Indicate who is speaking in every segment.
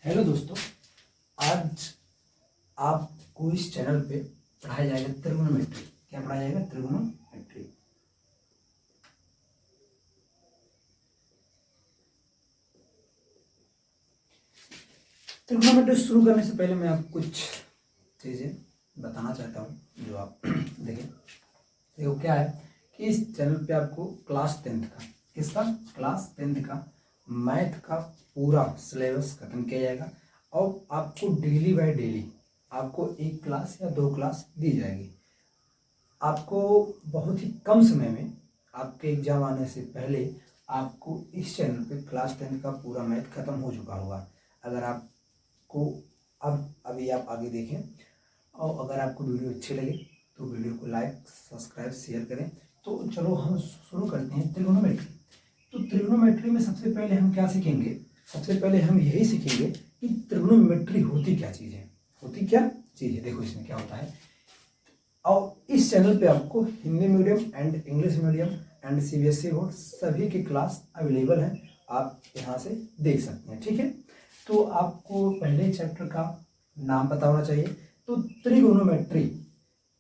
Speaker 1: Hello दोस्तों, आज आपको इस चैनल पे पढ़ाया जाएगा त्रिगोनोमेट्री। क्या पढ़ाया जाएगा? त्रिगोनोमेट्री। त्रिगोनोमेट्री शुरू करने से पहले मैं आपको कुछ चीज़ें बताना चाहता हूँ जो आप देखें। देखो क्या है कि इस चैनल पे आपको क्लास 10th का, किसका? क्लास 10th का मैथ का पूरा सिलेबस खत्म किया जाएगा और आपको डेली बाय डेली आपको एक क्लास या दो क्लास दी जाएगी। आपको बहुत ही कम समय में आपके एग्जाम आने से पहले आपको इस चैनल पे क्लास 10th का पूरा मैथ खत्म हो चुका होगा। अगर आपको अभी आप आगे देखें और अगर आपको वीडियो अच्छी लगे तो वीडियो को लाइक, सब्सक्राइब, शेयर करें। तो चलो हम शुरू करते हैं त्रिगोनोमेट्री। तो त्रिगोनोमेट्री में सबसे पहले हम क्या सीखेंगे? सबसे पहले हम यही सीखेंगे कि त्रिगोनोमेट्री होती क्या चीज़ है। होती क्या चीज़ है? देखो इसमें क्या होता है। और इस चैनल पे आपको Hindi medium and English medium and CBSE board सभी की क्लास अवेलेबल हैं। आप यहाँ से देख सकते हैं, ठीक है। तो आपको पहले चैप्टर का नाम पता होना चाहिए। तो त्रिगोनोमेट्री,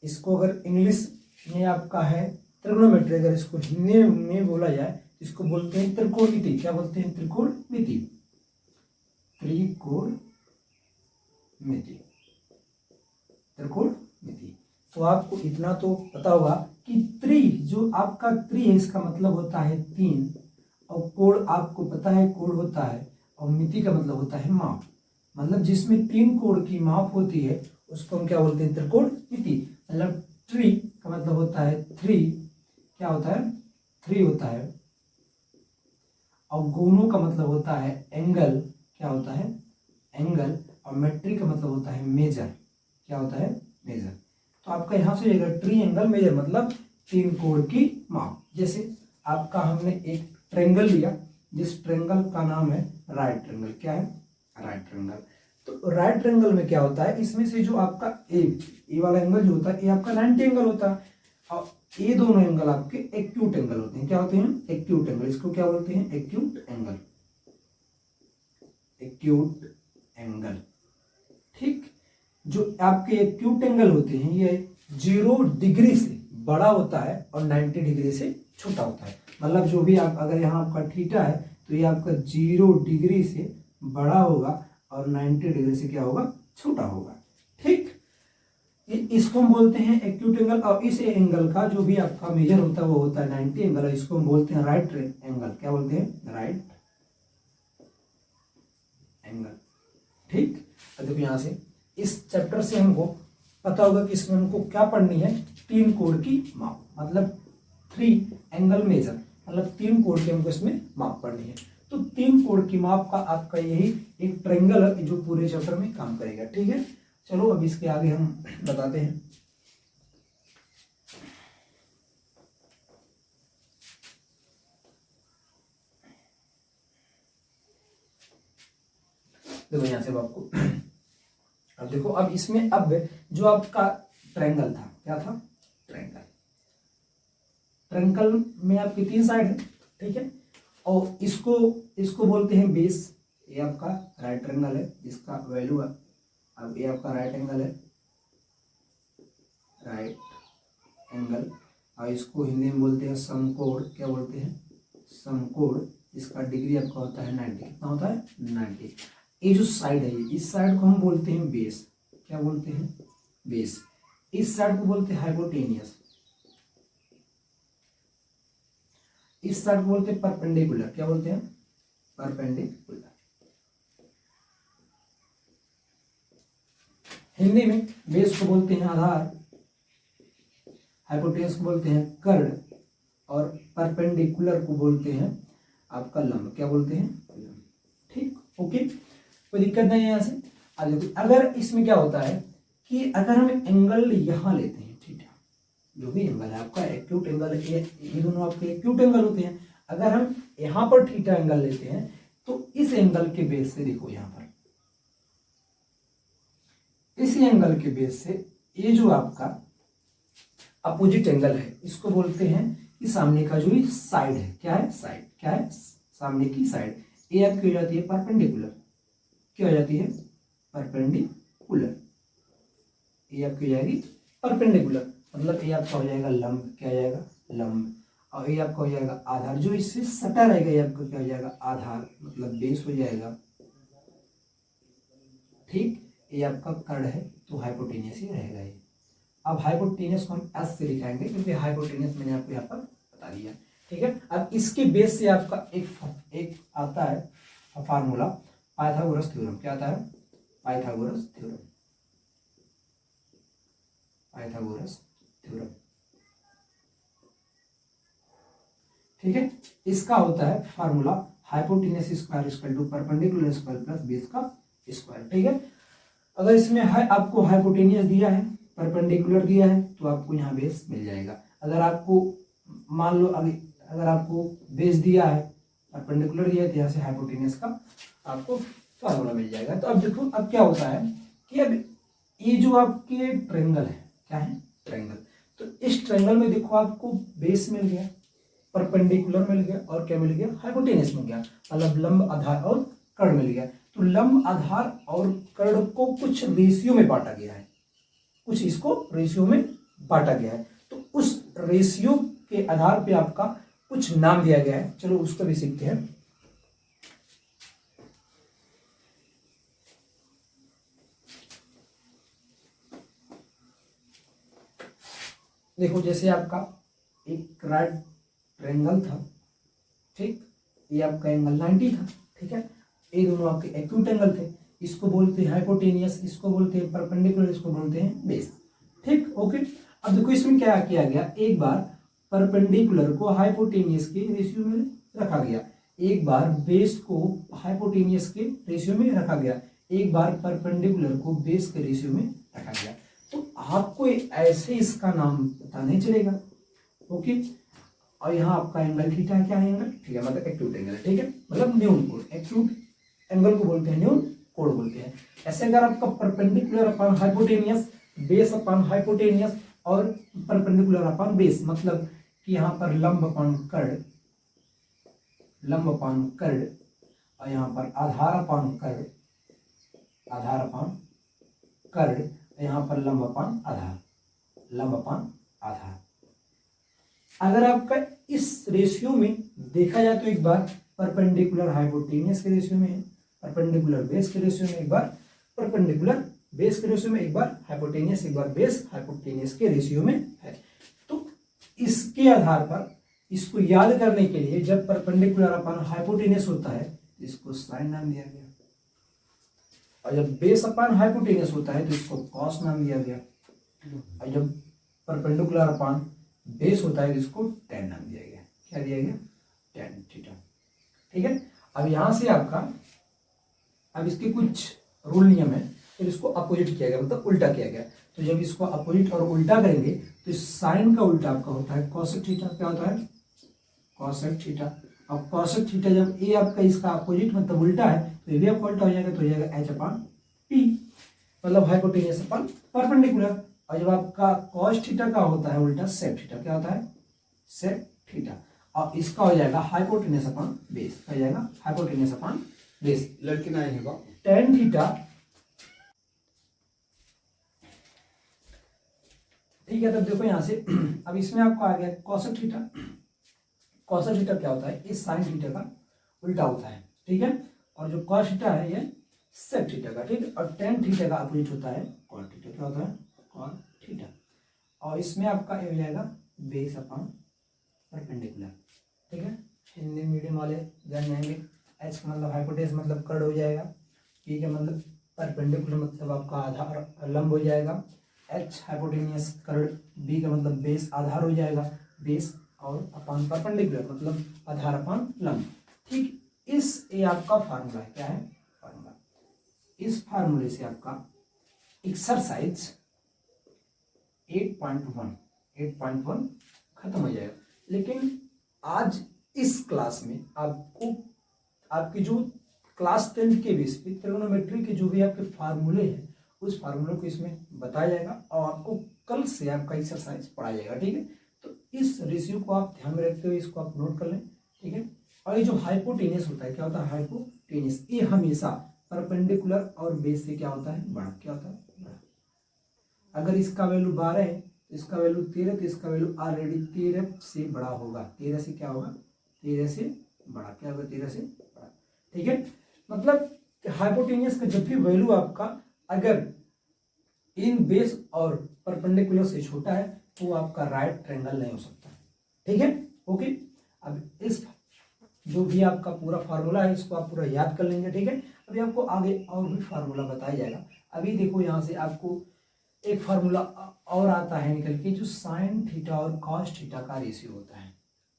Speaker 1: इसको अगर इंग्लिश में आपका है त्रिगोनोमेट्री, अगर इसको हिंदी में बोला जाए इसको बोलते हैं त्रिकोणमिति। क्या बोलते हैं? त्रिकोणमिति। त्रिकोणमिति, त्रिकोणमिति। तो आपको इतना तो पता होगा कि त्रि, जो आपका त्रि है इसका मतलब होता है तीन, और कोण आपको पता है कोण होता है, और मिति का मतलब होता है माप। मतलब जिसमें तीन कोण की माप होती है उसको हम क्या बोलते हैं? त्रिकोणमिति। मतलब ट्री का मतलब होता है थ्री, क्या होता है? थ्री होता है। और गोनों का मतलब होता है एंगल, क्या होता है? एंगल। और मेट्रिक का मतलब होता है मेजर, क्या होता है? मेजर। तो आपका यहाँ से ट्री एंगल मेजर मतलब तीन कोण की माप। जैसे आपका हमने एक ट्रेंगल लिया, जिस ट्रेंगल का नाम है राइट ट्रेंगल। क्या है? Right triangle. तो राइट ट्रेंगल में क्या होता है? इसमें से जो आपका ए वाला एंगल जो होता है ये आपका 90 एंगल होता है, और ये दोनों एंगल आपके एक्यूट एंगल होते हैं। क्या होते हैं? Acute angle. इसको क्या बोलते हैं? Acute angle. एक्यूट एंगल, ठीक। जो आपके एक्यूट एंगल होते हैं ये 0 डिग्री से बड़ा होता है और 90 डिग्री से छोटा होता है। मतलब जो भी आप, अगर यहाँ आपका थीटा है तो ये आपका 0 डिग्री से बड़ा होगा और 90 डिग्री से क्या होगा? छोटा होगा, ठीक। इसको हम बोलते हैं एक्यूट एंगल। और इस एंगल का जो भी आपका मेजर होता है वो होता है 90 एंगल, और इसको हम बोलते हैं राइट एंगल। क्या बोलते हैं? राइट एंगल, ठीक। देखो यहाँ से इस चैप्टर से हमको पता होगा कि इसमें हमको क्या पढ़नी है? तीन कोण की माप, मतलब थ्री एंगल मेजर, मतलब तीन कोण की हमको इसमें माप पढ़नी है। तो तीन कोण की माप का आपका यही एक ट्रायंगल है जो पूरे चैप्टर में काम करेगा, ठीक है। चलो अब इसके आगे हम बताते हैं। देखो यहाँ से आपको अब देखो, अब इसमें अब जो आपका ट्रायंगल था, क्या था? ट्रायंगल। ट्रायंगल में आपकी तीन साइड है, ठीक है। और इसको बोलते हैं बेस। ये आपका राइट ट्रायंगल है जिसका वैल्यू है, अब ये आपका राइट एंगल है, राइट एंगल। और इसको हिंदी में बोलते हैं समकोण। क्या बोलते हैं? समकोण। इसका डिग्री आपका होता है 90। कितना होता है? 90। ये जो साइड है इस साइड को हम बोलते हैं बेस। क्या बोलते हैं? बेस। इस साइड को बोलते हैं हाइपोटेनियस। इस साइड को बोलते हैं परपेंडिकुलर। क्या बोलते हैं? परपेंडिकुलर। हिंदी में बेस को बोलते हैं आधार, हाइपोटेनियस को बोलते हैं कर्ण, और परपेंडिकुलर को बोलते हैं आपका लंब। क्या बोलते हैं? लंब, ठीक। ओके, कोई दिक्कत नहीं है यहाँ से। अगर इसमें क्या होता है कि अगर हम एंगल यहाँ लेते हैं, ठीक है, जो भी एंगल है आपका एक्यूट एंगल, ये दोनों आपके एक्यूट एंगल होते हैं। अगर हम यहाँ पर थीटा एंगल लेते हैं तो इस एंगल के बेस से, देखो यहाँ पर इस एंगल के बेस से ये जो आपका अपोजिट एंगल है इसको बोलते हैं कि सामने का जो साइड है, क्या है? साइड। क्या है? सामने की साइड। ये आपकी हो जाती है परपेंडिकुलर। क्या हो जाती है, परपेंडिकुलर। ये आपकी हो जाएगी परपेंडिकुलर, मतलब ये आपका हो जाएगा लंब, क्या हो जाएगा, लंब। और ये आपका हो जाएगा आधार, जो इससे सटा रहेगा ये आपका क्या हो जाएगा, आधार, मतलब बेस हो जाएगा। ठीक, ये आपका कर्ण है तो हाइपोटेनियस ही रहेगा ये। अब हाइपोटेनियस को हम एस से लिखाएंगे क्योंकि हाइपोटेनियस मैंने आपको यहाँ पर बता दिया। ठीक है, अब इसके बेस से आपका एक आता है फार्मूला, पाइथागोरस थ्योरम। क्या आता है, पाइथागोरस थ्योरम, पाइथागोरस थ्योरम। ठीक है, इसका होता है formula hypotenuse square equal to perpendicular square plus base का स्क्वायर। ठीक है, अगर इसमें आपको हाइपोटेनियस दिया है, परपेंडिकुलर दिया है, तो आपको यहाँ बेस मिल जाएगा। अगर आपको मान लो अगर आपको बेस दिया है, परपेंडिकुलर दिया है, तो यहाँ से हाइपोटेनियस का आपको फार्मूला मिल जाएगा। तो अब देखो अब क्या होता है कि अब ये जो आपके ट्रायंगल है, क्या है, ट्रायंगल, तो इस ट्रायंगल में देखो आपको बेस मिल गया, परपेंडिकुलर मिल गया और क्या मिल गया, हाइपोटेनियस मिल गया, मतलब लंब, आधार और कर्ण मिल गया। तो लंब, आधार और कर्ण को कुछ रेशियो में बांटा गया है, कुछ इसको रेशियो में बांटा गया है। तो उस रेशियो के आधार पे आपका कुछ नाम दिया गया है, चलो उसको भी सीखते हैं। देखो जैसे आपका एक राइट ट्रायंगल था, ठीक, ये आपका एंगल 90 था। ठीक है, ये दोनों आपके एक्यूट एंगल थे, इसको बोलते हैं हाइपोटेनियस, इसको बोलते हैं परपेंडिकुलर, इसको बोलते हैं बेस। ठीक, ओके। अब देखो इसमें क्या किया गया, एक बार परपेंडिकुलर को हाइपोटेनियस के रेशियो में रखा गया, एक बार बेस को हाइपोटेनियस के रेशियो में रखा गया, एक बार परपेंडिकुलर को बेस के रेशियो में रखा गया। तो आपको ऐसे इसका नाम पता नहीं चलेगा। ओके, और यहाँ आपका एंगल थीटा, क्या है, एंगल थीटा मतलब एक्यूट एंगल है। ठीक है, मतलब न्यून कोण, एक्यूट एंगल को बोलते हैं न्यून कोण बोलते हैं। ऐसे अगर आपका perpendicular upon hypotenuse, base upon hypotenuse और परपेंडिकुलर अपॉन बेस, मतलब कि यहाँ पर लंब अपॉन कर्ण, लंब अपॉन कर्ण, और यहाँ पर आधार अपॉन कर्ण, आधार अपॉन कर्ण, यहाँ पर लंब अपॉन आधार, लंब अपॉन आधार। अगर आपका इस रेशियो में देखा जाए तो एक बार परपेंडिकुलर हाइपोटेनियस के रेशियो में है, परपेंडिकुलर बेस के रेशियो में एक बार, परपेंडिकुलर बेस के रेशियो में एक बार हाइपोटेनियस, एक बार बेस हाइपोटेनियस के रेशियो में है। तो इसके आधार पर इसको याद करने के लिए जब परपेंडिकुलर अपॉन हाइपोटेनियस होता है इसको साइन नाम दिया गया, और जब बेस अपॉन हाइपोटेनियस होता है तो इसको कॉस नाम दिया गया, और जब परपेंडिकुलर अपॉन बेस होता है तो इसको tan नाम दिया गया। क्या दिया गया, tan थीटा। ठीक है, अब यहां से आपका, अब इसके कुछ रूल नियम है, फिर इसको अपोजिट किया गया, मतलब उल्टा किया गया। तो जब इसको अपोजिट और उल्टा करेंगे तो साइन का उल्टा आपका होता है कॉसेक थीटा। क्या होता है, कॉसेक थीटा। अब कॉसेक थीटा जब ये आपका इसका अपोजिट मतलब उल्टा है तो ये भी आपका उल्टा हो जाएगा, तो हो जाएगा एच अपॉन पी, मतलब हाइपोटेनियस अपॉन परपेंडिकुलर। और जब आपका कॉस थीटा का होता है उल्टा सेक थीटा, क्या होता है, सेक थीटा, और इसका हो जाएगा हाइपोटेनियस अपॉन बेस, हो जाएगा हाइपोटेनियस अपॉन बेस।
Speaker 2: लड़की ना है बाप,
Speaker 1: tan थीटा। ठीक है, तब देखो यहां से अब इसमें आपको आ गया कॉसेक थीटा। कॉसेक थीटा क्या होता है, इस साइन थीटा का उल्टा होता है। ठीक है, और जो कॉस थीटा है ये सेक थीटा का। ठीक है, और tan थीटा का अपोजिट होता है कॉट थीटा। क्या होता है, कॉट थीटा। और इसमें आपका ये हो जाएगा बेस अपॉन परपेंडिकुलर। ठीक है, हिंदी मीडियम वाले जान जाएंगे। एच का मतलब हाइपोटेनस मतलब कर्ण हो जाएगा, पी का मतलब परपेंडिकुलर मतलब आपका आधार लंब हो जाएगा, एच हाइपोटेनियस कर्ण, बी का मतलब बेस आधार हो जाएगा, बेस और अपॉन परपेंडिकुलर मतलब आधार अपॉन लंब। ठीक, इस ये आपका फार्मूला है, क्या है फार्मूला। इस फार्मूले से आपका एक्सरसाइज 8.1 खत्म हो जाएगा। लेकिन आज इस क्लास में आपको आपकी जो क्लास 10 के बेस पे ट्रिग्नोमेट्री के जो भी आपके फार्मूले हैं उस फार्मूले को इसमें बताया जाएगा, और आपको कल से आपका एक्सरसाइज पढ़ाया जाएगा। ठीक है, तो इस रेशियो को आप ध्यान में रखते हुए इसको आप नोट कर लें। ठीक है, और ये जो हाइपोटेनियस होता है, क्या होता है हाइपोटेनियस, ये हमेशा परपेंडिकुलर और बेस से क्या होता है, बड़ा। क्या होता है, बड़ा। अगर इसका वैल्यू 12 है तो इसका वैल्यू 13, तो इसका वैल्यू ऑलरेडी 13 से बड़ा होगा। 13 से क्या होगा, 13 से बड़ा। क्या होगा, 13 से बड़ा। ठीक है, मतलब हाइपोटेनियस का जब भी वैल्यू आपका अगर इन बेस और परपेंडिकुलर से छोटा है तो वो आपका राइट ट्रायंगल नहीं हो सकता। ठीक है, ओके। अब इस जो भी आपका पूरा फार्मूला है इसको आप पूरा याद कर लेंगे। ठीक है, अभी आपको आगे और भी फार्मूला बताया जाएगा। अभी देखो यहाँ से आपको एक फार्मूला और आता है निकल के, जो साइन थीटा और कॉस थीटा का रेशियो होता है।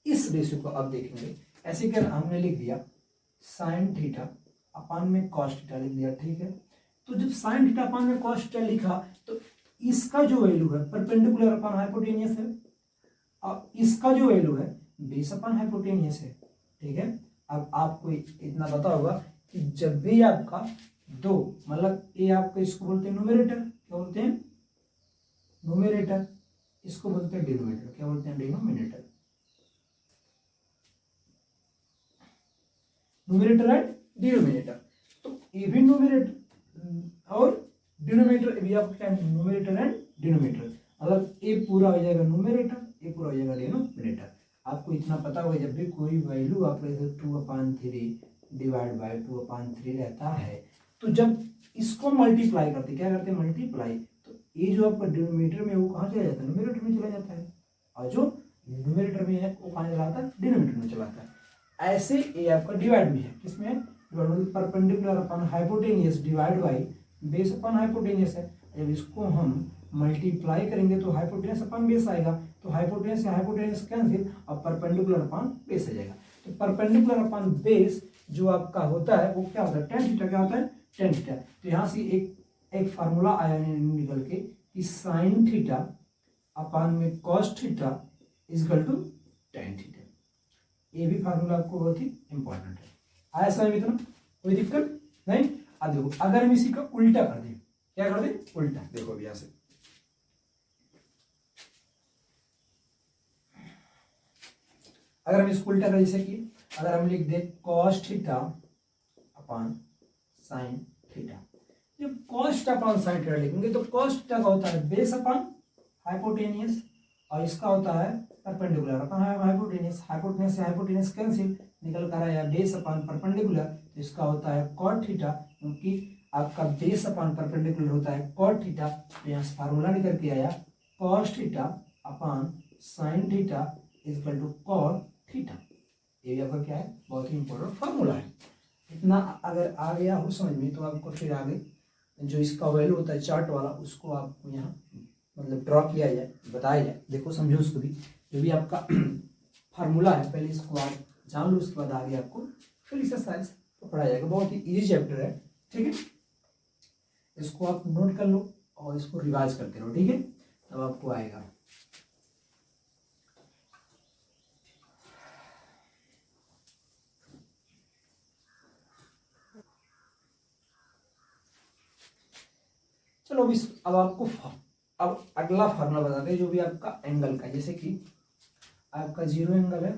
Speaker 1: इस रेशियो को अब देखेंगे। ऐसे कर हमने लिख दिया साइन थीटा अपान में कॉस थीटा लिख दिया। ठीक है, तो जब साइन थीटा अपान में कॉस थीटा लिखा तो इसका जो वैल्यू है परपेंडिकुलर अपान हाइपोटेनियस है, और इसका जो वैल्यू है बेस अपान हाइपोटेनियस है। ठीक है, अब आपको इतना पता होगा कि जब भी आपका दो, मतलब ये आपको इसको बोलते हैं न्यूमरेटर, क्या बोलते हैं, न्यूमरेटर। इसको बोलते हैं डिनोमिनेटर। क्या बोलते हैं, डिनोमिनेटर। Numerator and denominator. तो ये भी न्यूमरेटर और डिनोमिनेटर भी आपका क्या है, न्यूमरेटर एंड डिनोमिनेटर। मतलब ये पूरा हो जाएगा न्यूमरेटर, ये पूरा हो जाएगा डिनोमिनेटर। आपको इतना पता होगा जब भी कोई वैल्यू आप 2/3 डिवाइड बाय 2/3 रहता है तो जब इसको मल्टीप्लाई करते, क्या करते हैं, मल्टीप्लाई, तो ये जो आपका डिनोमिनेटर में वो कहाँ चला जाता है, न्यूमरेटर में चला जाता है, और जो न्यूमरेटर में है वो कहाँ चला जाता है, डिनोमिनेटर में चला जाता है। ऐसे ये आपका डिवाइड भी है, किसमें, perpendicular upon hypotenuse divide by base upon hypotenuse है। जब इसको हम मल्टीप्लाई करेंगे तो हाइपोटेनियस अपॉन बेस आएगा, तो हाइपोटेनियस से हाइपोटेनियस कैंसिल और परपेंडिकुलर अपॉन बेस आ जाएगा। तो परपेंडिकुलर अपॉन बेस जो आपका होता है वो क्या होता है, टेन थीटा। क्या होता है, टेन थीटा। तो यहाँ से एक फार्मूला आया निकल के कि साइन थीटा अपॉन में cos theta equal to tan theta. ये भी फार्मूला आपको बहुत ही इंपॉर्टेंट है। आया समझ में, कोई दिक्कत नहीं। अब देखो अगर हम इसी का उल्टा कर दें, क्या कर दें, उल्टा। देखो अभी यहां से अगर हम इसको उल्टा करें, जैसे कि अगर हम लिख दें cos theta upon sine theta. जब cos theta upon sine theta लिखेंगे तो कॉस थीटा का होता है बेस अपॉन हाइपोटेनियस और इसका होता है परपेंडिकुलर अपॉन हाइपोटेनियस। हाइपोटेनियस से हाइपोटेनियस कैंसिल, निकल कर आया बेस अपॉन परपेंडिकुलर, तो इसका होता है कॉट थीटा, क्योंकि आपका बेस अपॉन परपेंडिकुलर होता है कॉट थीटा। तो यहाँ से फार्मूला निकल के आया cos theta upon sine theta equal to cot theta. ये भी आपका क्या है, बहुत ही इंपॉर्टेंट फार्मूला है। इतना अगर आ गया हो समझ में तो आपको फिर आगे जो इसका वैल्यू होता है चार्ट वाला उसको आपको यहाँ मतलब ड्रॉ किया जाए, बताया जाए। देखो समझो उसको भी, जो भी आपका फार्मूला है पहले इसको आप जान लो, उसके बाद आगे आपको फिर एक्सरसाइज तो पढ़ाया जाएगा। बहुत ही इजी चैप्टर है, ठीक है। इसको आप नोट कर लो और इसको रिवाइज करते रहो, ठीक है, तब आपको आएगा। चलो अब आपको अब अगला फार्मूला बताते हैं जो भी आपका एंगल का, जैसे कि आपका 0 एंगल है,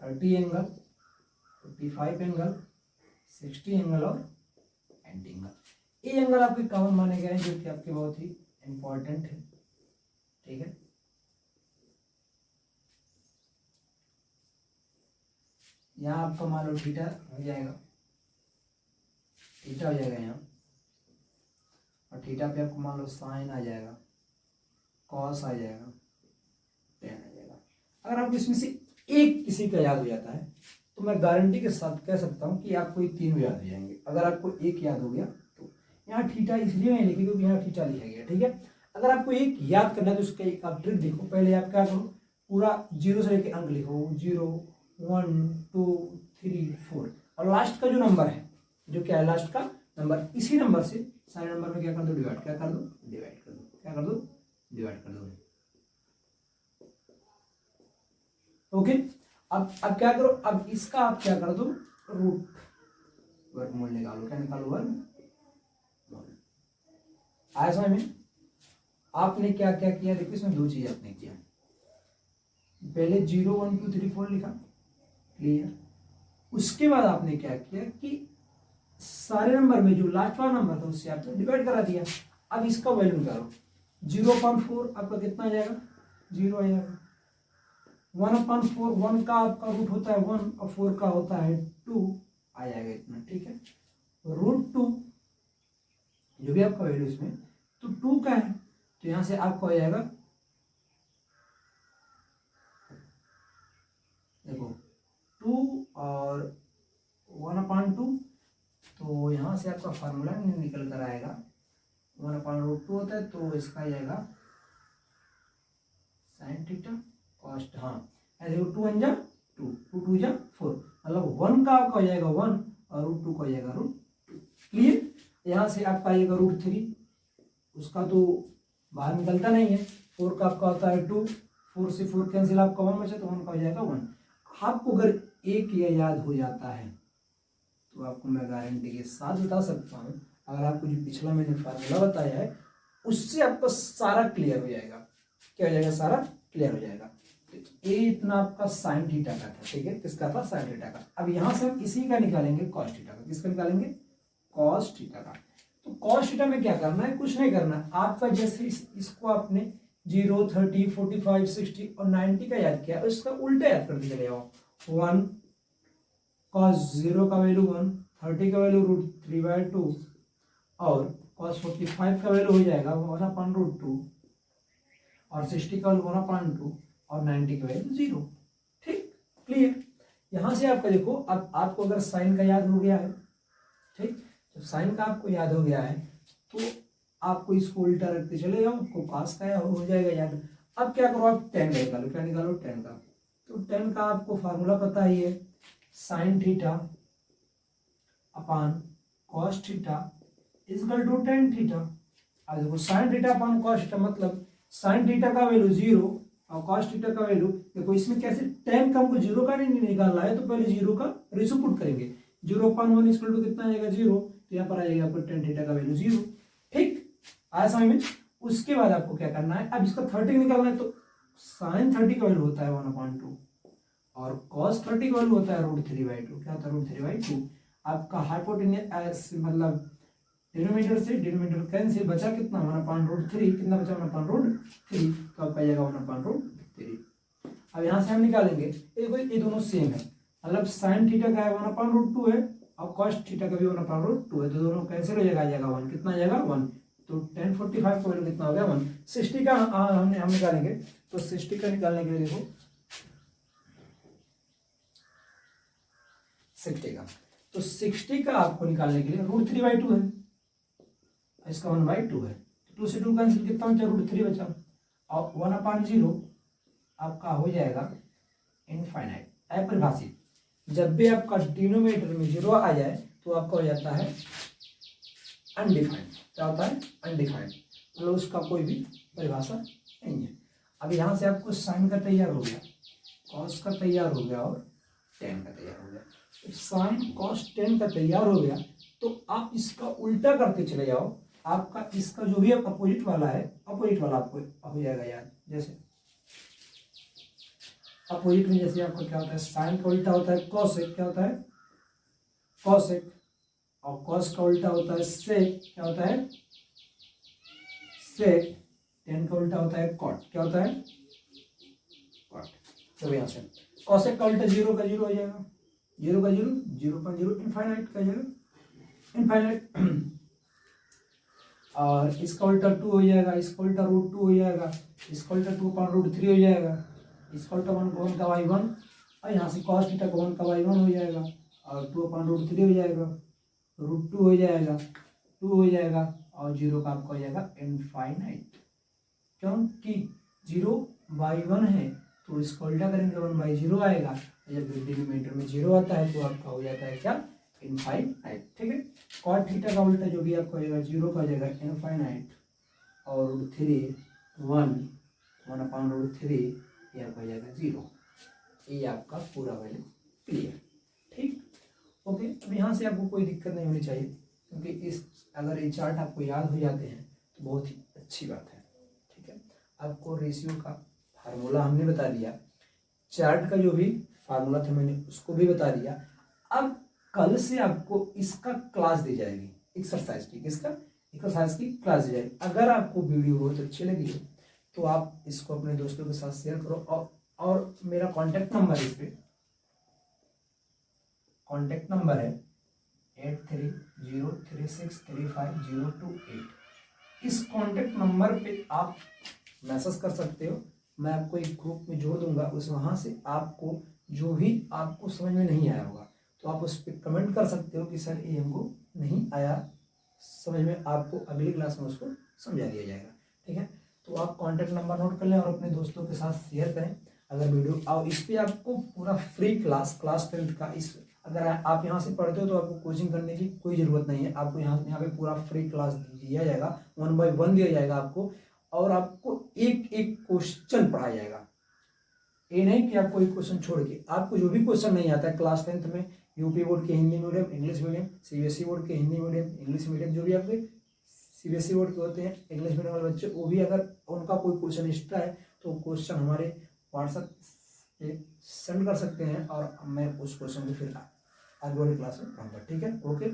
Speaker 1: 30 एंगल, 55 एंगल, 60 एंगल और 90 एंगल। ये एंगल आपके कॉमन माने गए हैं जो कि आपके बहुत ही इंपॉर्टेंट है, ठीक है। यहाँ आपका मान लो थीटा हो जाएगा, थीटा हो जाएगा यहाँ, और थीटा पे आपको मान लो साइन आ जाएगा, कॉस आ जाएगा, टेन आ जाएगा। अगर आपको इसमें से एक किसी का याद हो जाता है तो मैं गारंटी के साथ कह सकता हूँ कि आपको ये तीनों याद हो जाएंगे। अगर आपको एक याद हो गया तो यहाँ थीटा इसलिए नहीं लिखी क्योंकि यहाँ थीटा लिखा गया, ठीक है। अगर आपको एक याद करना है तो उसका एक आप ट्रिक देखो। पहले आप क्या करो, पूरा 0 से लेके अंक लिखो, 0 1 2 3 4, और लास्ट का जो नंबर है जो क्या है लास्ट का नंबर, इसी नंबर से सारे नंबर में क्या कर दो, डिवाइड। क्या कर दो, डिवाइड कर दो। क्या कर दो, डिवाइड कर दो। ओके, अब क्या करो, अब इसका आप क्या कर दो, रूट वर्गमूल निकालो। क्या निकालो, वर्गमूल। आया समझ में। आपने क्या क्या किया, देखो इसमें दो चीज आपने किया। पहले 0 1 2 3 4 लिखा, क्लियर। उसके बाद आपने क्या किया कि सारे नंबर में जो लास्ट वाला नंबर था उससे आपने डिवाइड करा दिया। अब इसका वैल्यू निकालो, 0.4 आपका कितना आ जाएगा, 0 आ जाएगा। 1/4, 1 का आपका रूट होता है 1 और 4 का होता है 2, आ जाएगा इतना, ठीक है। √2 जो भी आपका वैल्यू इसमें, तो 2 का है तो यहां से आपको आ जाएगा, देखो 2 और 1/2, तो यहाँ से आपका फार्मूला निकल कर आएगा 1/√2 होता है, तो इसका आ जाएगा साइन थीटा कॉस्ट, हाँ ऐसे 2 1 जा 2, 2 2 जा 4, मतलब 1 का आपका हो जाएगा 1 और √2 का हो जाएगा √2। क्लियर। यहाँ से आपका आएगा √3, उसका तो बाहर निकलता नहीं है। 4 का आपका होता है 2, 4 से 4 कैंसिल, आपका 1 बचा तो 1 का हो जाएगा 1। आपको अगर एक ये याद हो जाता है तो आपको मैं गारंटी के साथ बता सकता हूँ, अगर आपको जो पिछला मैंने फार्मूला बताया है उससे आपका सारा क्लियर हो जाएगा। क्या हो जाएगा, सारा क्लियर हो जाएगा। तो ये इतना आपका साइन थीटा का था, ठीक है, किसका था, साइन थीटा का। अब यहां से हम इसी का निकालेंगे कॉस थीटा का। किसका निकालेंगे, कॉस थीटा का। तो कॉस थीटा में क्या करना है, कुछ नहीं करना है आपका, जैसे इसको आपने 0 30 45 60 और 90 का याद किया, इसका उल्टा याद करते चले जाओ। 1 cos 0 का वैल्यू 1, 30 का वैल्यू √3/2 और cos 45 का वैल्यू हो जाएगा 1/√2 और 60 का वैल्यू 1/2 और 90 का वैल्यू 0। ठीक, क्लियर। यहां से आपका देखो, अब आपको अगर साइन का याद हो गया है, ठीक, जब साइन का आपको याद हो गया है तो आपको इसको उल्टा रखते चले जाओ, आपको cos का हो जाएगा याद। अब क्या करो, आप tan का निकालो। क्या निकालो, tan का। तो tan का आपको फार्मूला पता ही है, sine theta upon cos theta equal to tan theta. अब देखो sine theta upon cos theta मतलब साइन थीटा का वैल्यू 0 और कॉस थीटा का वैल्यू, देखो इसमें कैसे tan का हमको 0 का नहीं निकालना है, तो पहले 0 का रेशो पुट करेंगे। 0/1 इक्वल टू कितना आएगा, 0, तो यहाँ पर आ जाएगा आपको tan थीटा का वैल्यू 0। ठीक, आया समझ में। उसके बाद आपको क्या करना है, अब इसका 30 निकालना है, तो साइन 30 का वैल्यू होता है 1/2 और cos 30 का वैल्यू होता है √3/2। क्या होता है, √3/2। आपका हाइपोटेन्यूस मतलब डिनोमिनेटर से डिनोमिनेटर कैंसिल, बचा कितना 1/√3, कितना बचा 1/√3, तो आपका आएगा 1/√3। अब यहाँ से हम निकालेंगे, ये दोनों सेम है, मतलब साइन थीटा का है 1/√2 है और cos थीटा का भी 1/√2 है, तो दोनों कैंसिल हो जाएगा, आ जाएगा 1। कितना आ जाएगा 1, तो tan 45 का वैल्यू कितना हो गया 1। 60 का हम निकालेंगे, तो 60 का निकालने के लिए देखो 60 का, तो 60 का आपको निकालने के लिए √3/2 है, इसका 1/2 है, तो 2 से 2 कैंसिल, कितना बचा √3 बचा, और 1/0 आपका हो जाएगा इनफाइनाइट, अपरिभाषित। जब भी आपका डिनोमिनेटर में 0 आ जाए तो आपका हो जाता है अनडिफाइंड। क्या होता है, अनडिफाइंड, मतलब उसका कोई भी परिभाषा नहीं है। अब यहाँ से आपको साइन का तैयार हो गया, कॉस का तैयार हो गया और tan का तैयार हो गया। तो साइन कॉस tan का तैयार हो गया, तो आप इसका उल्टा करते चले जाओ, आपका इसका जो भी अपोजिट वाला है, अपोजिट वाला आपको हो जाएगा याद। जैसे अपोजिट में जैसे आपका क्या होता है, साइन का उल्टा होता है कॉसेक, क्या होता है कॉसेक, और कॉस का उल्टा होता है सेक, क्या होता है सेक, tan का उल्टा होता है कॉट, क्या होता है कॉट। तो यहाँ से कॉसेक का उल्टा 0 का 0 हो जाएगा, 0 का 0, 0/0 इनफाइनाइट का जाएगा, इनफाइनाइट। और इसका उल्टा 2 हो जाएगा, इसका उल्टा √2 हो जाएगा, इसका उल्टा 2/√3 हो जाएगा, इसका उल्टा 1 का 1 और यहाँ से cos थीटा का 1 का 1 हो जाएगा, और 2/√3 हो जाएगा, √2 हो जाएगा, 2 हो जाएगा, और 0 का आपका हो जाएगा इनफाइनाइट। क्योंकि 0/1 है तो इसको उल्टा करेंगे 1/0 आएगा, जब डिनोमिनेटर में 0 आता है तो आपका हो जाता है क्या, इनफाइनाइट। ठीक है, cot थीटा का उल्टा जो भी आपका हो जाएगा 0 का हो जाएगा इनफाइनाइट, और √3 1/√3 ये आपका हो जाएगा 0। ये आपका पूरा वैल्यू क्लियर। ठीक, ओके। अब यहाँ से आपको कोई दिक्कत नहीं होनी चाहिए, क्योंकि इस अगर ये चार्ट आपको याद हो जाते हैं तो बहुत ही अच्छी बात है। ठीक है, आपको रेशियो का फार्मूला हमने बता दिया, चार्ट का जो भी फार्मूला था मैंने उसको भी बता दिया। अब कल से आपको इसका क्लास दी जाएगी, एक्सरसाइज की, किसका, एक्सरसाइज की क्लास दी जाएगी। अगर आपको वीडियो बहुत अच्छी लगी हो तो आप इसको अपने दोस्तों के साथ शेयर करो। और मेरा कांटेक्ट नंबर, इस पे कांटेक्ट नंबर है 8303635028। इस कांटेक्ट नंबर पे आप मैसेज कर सकते हो, मैं आपको एक ग्रुप में जोड़ दूंगा। उस वहाँ से आपको जो भी आपको समझ में नहीं आया होगा तो आप उस पर कमेंट कर सकते हो कि सर ये हमको नहीं आया समझ में, आपको अगली क्लास में उसको समझा दिया जाएगा। ठीक है, तो आप कांटेक्ट नंबर नोट कर लें और अपने दोस्तों के साथ शेयर करें। अगर वीडियो और इस पर आपको पूरा फ्री क्लास 10th का, इस अगर आप यहाँ से पढ़ते हो तो आपको कोचिंग करने की कोई ज़रूरत नहीं है। आपको यहाँ पे पूरा फ्री क्लास दिया जाएगा, 1 by 1 दिया जाएगा आपको, और आपको एक एक क्वेश्चन पढ़ाया जाएगा। ये नहीं कि आपको एक क्वेश्चन छोड़ के, आपको जो भी क्वेश्चन नहीं आता है क्लास 10th में, यूपी बोर्ड के Hindi medium, English medium, CBSE board के हिंदी मीडियम, इंग्लिश मीडियम, जो भी आपके सीबीएसई बोर्ड के होते हैं इंग्लिश मीडियम वाले बच्चे, वो भी अगर उनका कोई क्वेश्चन एक्स्ट्रा है तो क्वेश्चन हमारे व्हाट्सएप पे सेंड कर सकते हैं और मैं उस क्वेश्चन को फिर आगे वाली क्लास में पढ़ूंगा। ठीक है, ओके।